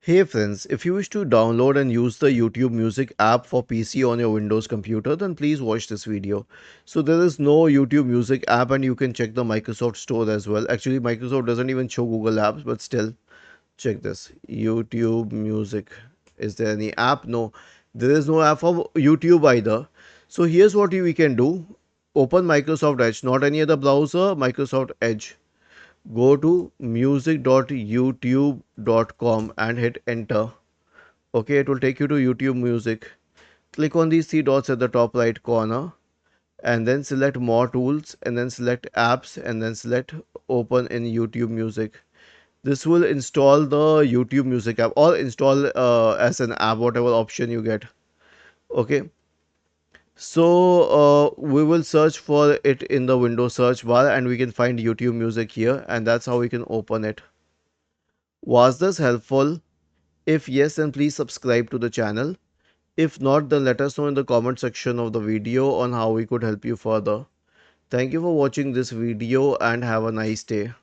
Hey friends, if you wish to download and use the YouTube Music app for PC on your Windows computer, then please watch this video. So there is no YouTube Music app and you can check the Microsoft Store as well. Actually, Microsoft doesn't even show Google Apps, but still, check this. YouTube Music. Is there any app? No, there is no app for YouTube either. So here's what we can do. Open Microsoft Edge, not any other browser, Microsoft Edge. Go to music.youtube.com and hit enter. Okay, it will take you to YouTube Music. Click on these three dots at the top right corner and then select more tools and then select apps and then select open in YouTube Music. This will install the YouTube Music app or install as an app, whatever option you get. Okay, so we will search for it in the Windows search bar and we can find YouTube Music here, and that's how we can open it. Was this helpful? If yes, then please subscribe to the channel. If not, then let us know in the comment section of the video on how we could help you further. Thank you for watching this video and have a nice day.